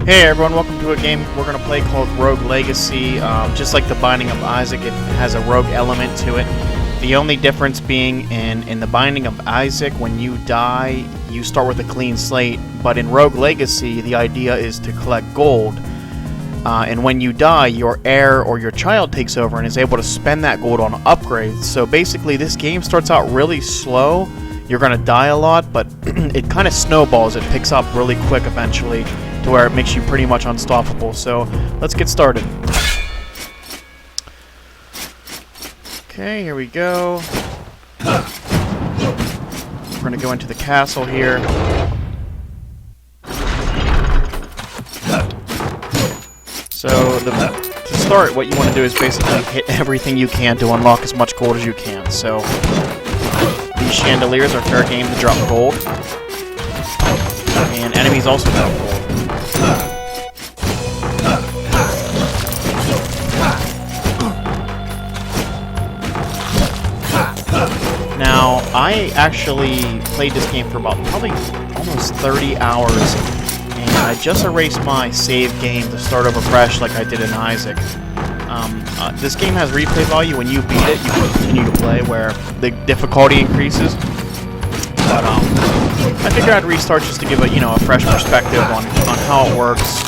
Hey everyone, welcome to a game we're going to play called Rogue Legacy. Just like The Binding of Isaac, it has a rogue element to it. The only difference being in The Binding of Isaac, when you die, you start with a clean slate. But in Rogue Legacy, the idea is to collect gold. And when you die, your heir or your child takes over and is able to spend that gold on upgrades. So basically, this game starts out really slow. You're going to die a lot, but it kind of snowballs. It picks up really quick eventually, to where it makes you pretty much unstoppable. So let's get started. Okay, here we go. We're gonna go into the castle here. So to start, what you want to do is basically hit everything you can to unlock as much gold as you can. So these chandeliers are fair game to drop gold, and enemies also drop gold. Now, I actually played this game for about probably almost 30 hours, and I just erased my save game to start over fresh like I did in Isaac. This game has replay value. When you beat it, you can continue to play where the difficulty increases. But I figured I'd restart just to give a fresh perspective on how it works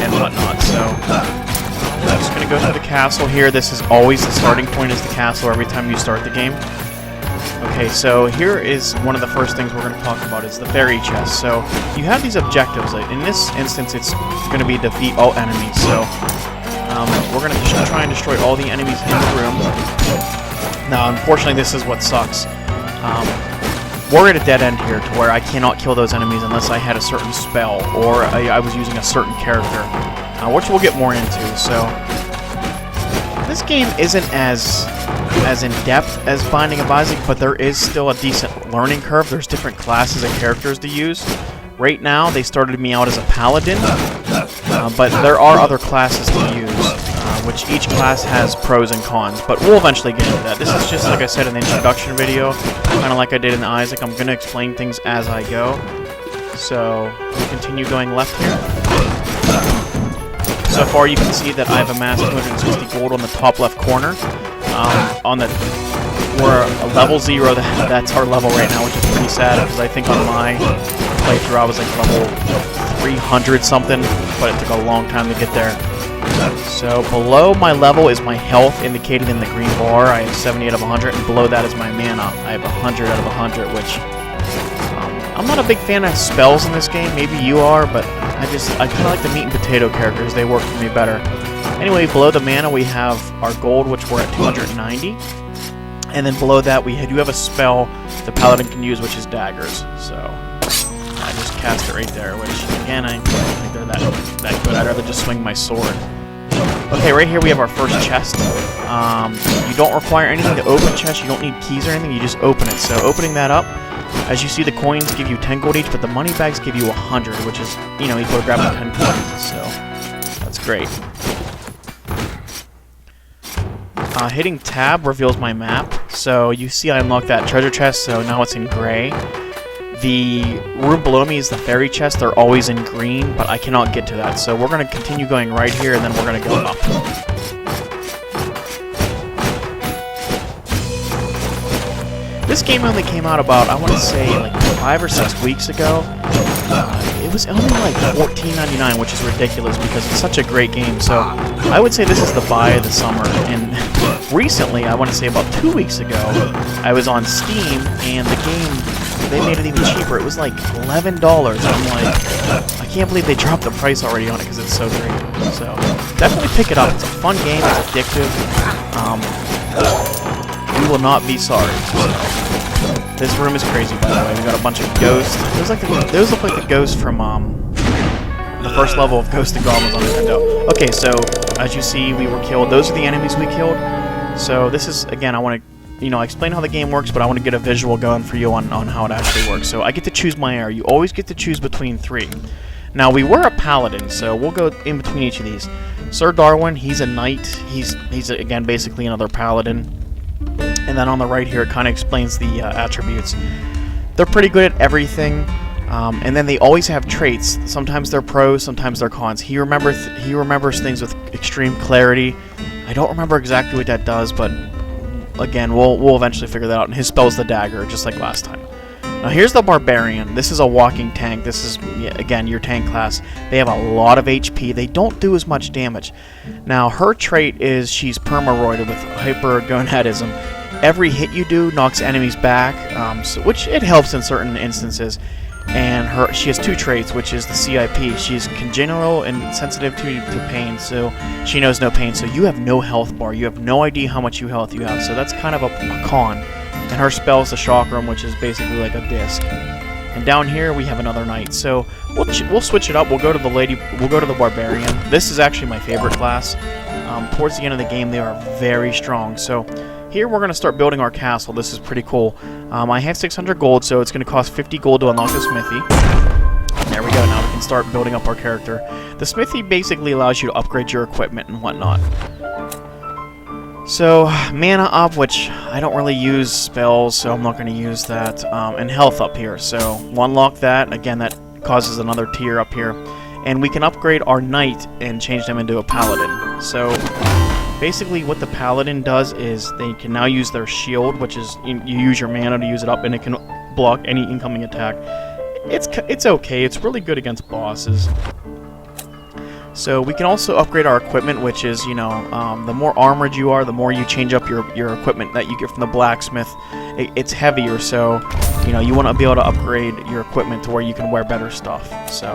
and whatnot. So I'm just gonna go to the castle here. This is always the starting point, is the castle every time you start the game. Okay, so here is one of the first things we're going to talk about, is the fairy chest. So you have these objectives. In this instance, it's going to be defeat all enemies. So we're going to try and destroy all the enemies in the room. Now, unfortunately, this is what sucks. We're at a dead end here, to where I cannot kill those enemies unless I had a certain spell, or I was using a certain character, which we'll get more into. So this game isn't as in-depth as Binding of Isaac, but there is still a decent learning curve. There's different classes and characters to use. Right now, they started me out as a paladin, but there are other classes to use, which each class has pros and cons, but we'll eventually get into that. This is just, like I said in the introduction video, kind of like I did in Isaac. I'm going to explain things as I go. So, we'll continue going left here. So far, you can see that I've amassed 260 gold on the top left corner. We're a level 0, that's our level right now, which is pretty sad, because I think on my playthrough I was like level 300 something, but it took a long time to get there. So below my level is my health, indicated in the green bar. I have 70 out of 100, and below that is my mana. I have 100 out of 100, which I'm not a big fan of spells in this game. Maybe you are, but I kind of like the meat and potato characters. They work for me better. Anyway, below the mana we have our gold, which we're at 290. And then below that we do have a spell the paladin can use, which is daggers. So I just cast it right there, which again, I don't think they're that good. I'd rather just swing my sword. Okay, right here we have our first chest. You don't require anything to open chest. You don't need keys or anything. You just open it. So opening that up, as you see, the coins give you 10 gold each, but the money bags give you 100, which is, equal to grabbing 10 coins. So that's great. Hitting tab reveals my map. So you see I unlocked that treasure chest, so now it's in gray. The room below me is the fairy chest. They're always in green, but I cannot get to that. So we're going to continue going right here, and then we're going to go up. This game only came out about, I want to say, like 5 or 6 weeks ago. It was only like $14.99, which is ridiculous because it's such a great game. So I would say this is the buy of the summer. And recently, I want to say about 2 weeks ago, I was on Steam, and the game, they made it even cheaper. It was like $11. I'm like, I can't believe they dropped the price already on it because it's so great. So definitely pick it up. It's a fun game. It's addictive. You will not be sorry. This room is crazy, by the way. We got a bunch of ghosts. Those look like the ghosts from the first level of Ghosts and Goblins on Nintendo. Okay, so as you see, we were killed. Those are the enemies we killed. So this is, again, I want to, explain how the game works, but I want to get a visual going for you on how it actually works. So I get to choose my heir. You always get to choose between 3. Now, we were a paladin, so we'll go in between each of these. Sir Darwin, he's a knight. He's again, basically another paladin. And then on the right here, it kind of explains the attributes. They're pretty good at everything. And then they always have traits. Sometimes they're pros, sometimes they're cons. He remembers things with extreme clarity. I don't remember exactly what that does, but again, we'll eventually figure that out. And his spell's the dagger, just like last time. Now here's the Barbarian. This is a walking tank. This is, again, your tank class. They have a lot of HP. They don't do as much damage. Now her trait is she's permaroided with hypergonadism. Every hit you do knocks enemies back, which it helps in certain instances. And she has two traits, which is the CIP. She's congenital and sensitive to pain, so she knows no pain. So you have no health bar. You have no idea how much health you have. So that's kind of a con. And her spell is the Chakram, which is basically like a disc. And down here we have another knight. So we'll switch it up. We'll go to the Barbarian. This is actually my favorite class. Towards the end of the game, they are very strong. So here we're going to start building our castle. This is pretty cool. I have 600 gold, so it's going to cost 50 gold to unlock the smithy. There we go. Now we can start building up our character. The smithy basically allows you to upgrade your equipment and whatnot. So, mana up, which I don't really use spells, so I'm not going to use that. And health up here. So, we'll unlock that. Again, that causes another tier up here. And we can upgrade our knight and change them into a paladin. So, basically what the paladin does is they can now use their shield, which is you use your mana to use it up, and it can block any incoming attack. It's okay. It's really good against bosses. So we can also upgrade our equipment, which is, the more armored you are, the more you change up your equipment that you get from the blacksmith. It's heavier, so you want to be able to upgrade your equipment to where you can wear better stuff. So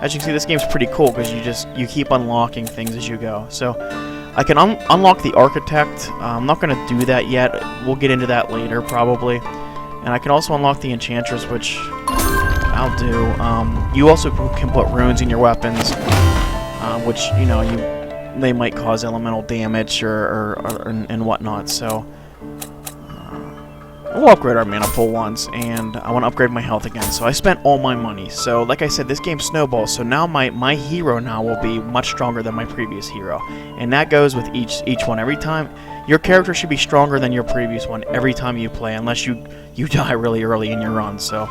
as you can see, this game's pretty cool because you keep unlocking things as you go. So I can unlock the architect. I'm not going to do that yet. We'll get into that later probably. And I can also unlock the enchantress, which I'll do. You also can put runes in your weapons. Which they might cause elemental damage and whatnot. So we'll upgrade our mana pool once, and I want to upgrade my health again. So I spent all my money. So like I said, this game snowballs. So now my hero now will be much stronger than my previous hero, and that goes with each one. Every time your character should be stronger than your previous one every time you play, unless you die really early in your run. So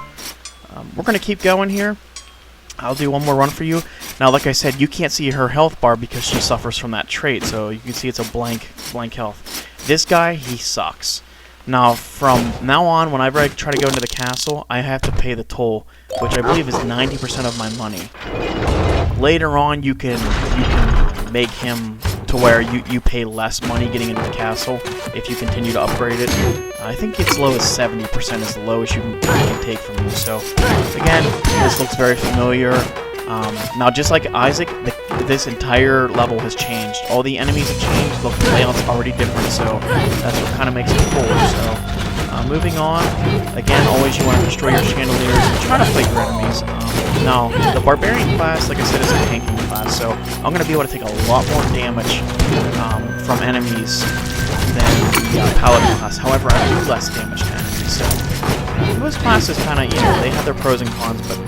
we're gonna keep going here. I'll do one more run for you. Now, like I said, you can't see her health bar because she suffers from that trait, so you can see it's a blank health. This guy, he sucks. Now, from now on, whenever I try to go into the castle, I have to pay the toll, which I believe is 90% of my money. Later on, you can make him to where you pay less money getting into the castle if you continue to upgrade it. I think it's low as 70% is the lowest you can take from you. So, again, this looks very familiar. Now, just like Isaac, this entire level has changed. All the enemies have changed. Look, the layout's already different, so that's what kind of makes it cool. So, moving on. Again, always you want to destroy your chandeliers and try to fight your enemies. Now, the Barbarian class, like I said, is a tanking class, so I'm going to be able to take a lot more damage from enemies than the Paladin class. However, I do less damage to enemies, so those classes kind of, they have their pros and cons, but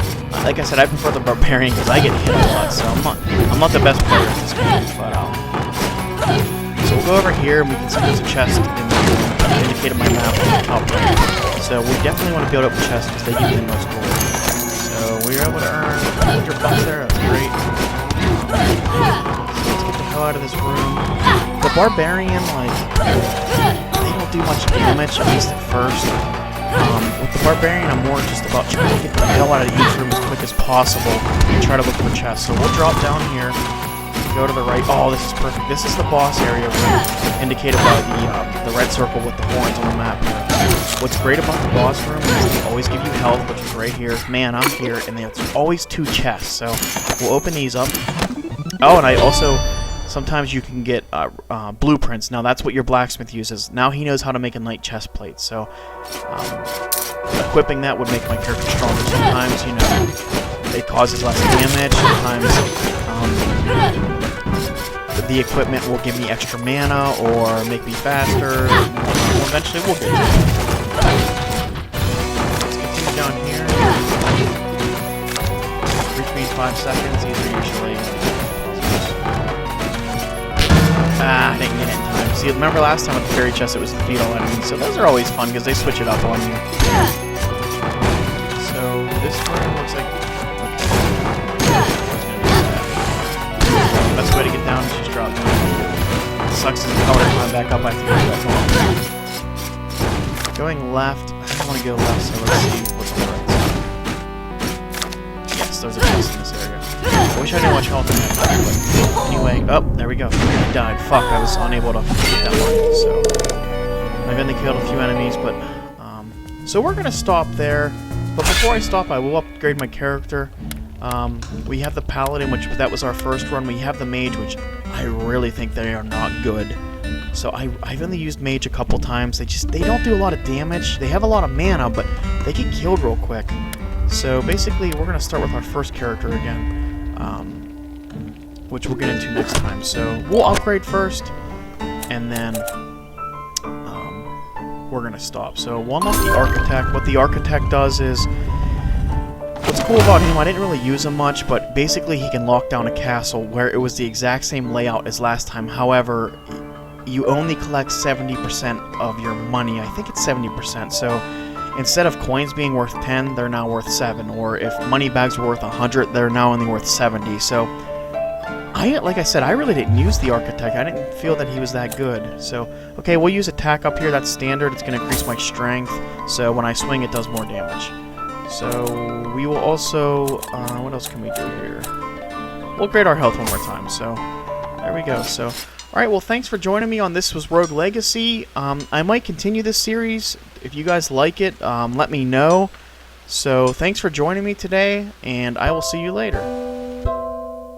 like I said, I prefer the Barbarian because I get hit a lot, so I'm not the best player in this game, but so we'll go over here and we can see there's a chest indicated my map on the top right. So we definitely want to build up the chest because they give you the most gold. So we were able to earn 100 bucks there, that's great. So let's get the hell out of this room. The Barbarian, they don't do much damage, at least at first. With the Barbarian, I'm more just about trying to get the hell out of each room as quick as possible and try to look for chests. So we'll drop down here, go to the right. Oh, this is perfect. This is the boss area indicated by the red circle with the horns on the map here. What's great about the boss room is they always give you health, which is right here. Man, I'm here, and there's always two chests. So we'll open these up. Oh, and I also... Sometimes you can get blueprints. Now that's what your blacksmith uses. Now he knows how to make a knight chest plate. So equipping that would make my character stronger. Sometimes, it causes less damage. Sometimes the equipment will give me extra mana or make me faster. Eventually we'll get to it. Let's continue down here. Between 5 seconds. These are usually... I didn't get it in time. See, remember last time with the fairy chest, it was defeat all enemies, so those are always fun because they switch it up on you. So this room looks sucks is the power to climb back up. I have to go back. Going left. I don't want to go left, so let's see what's on the right side. Yes, there's a chest in this area. I wish I knew how much health I had. But anyway, oh, there we go. I died. Fuck, I was unable to get that one. So I've only killed a few enemies, but so we're gonna stop there. But before I stop, I will upgrade my character. We have the Paladin, which that was our first run. We have the Mage, which I really think they are not good. So I've only used Mage a couple times. They don't do a lot of damage. They have a lot of mana, but they get killed real quick. So basically, we're gonna start with our first character again, which we'll get into next time. So we'll upgrade first, and then we're gonna stop. So we'll unlock the Architect. What the Architect does is, what's cool about him, I didn't really use him much, but basically he can lock down a castle where it was the exact same layout as last time. However, you only collect 70% of your money. I think it's 70%. So instead of coins being worth 10, they're now worth 7. Or if money bags were worth 100, they're now only worth 70. So like I said, I really didn't use the Architect. I didn't feel that he was that good. So, okay, we'll use Attack up here. That's standard. It's going to increase my strength. So when I swing, it does more damage. So we will also, what else can we do here? We'll upgrade our health one more time. So there we go. So, alright, well, thanks for joining me on This Was Rogue Legacy. I might continue this series. If you guys like it, let me know. So thanks for joining me today, and I will see you later.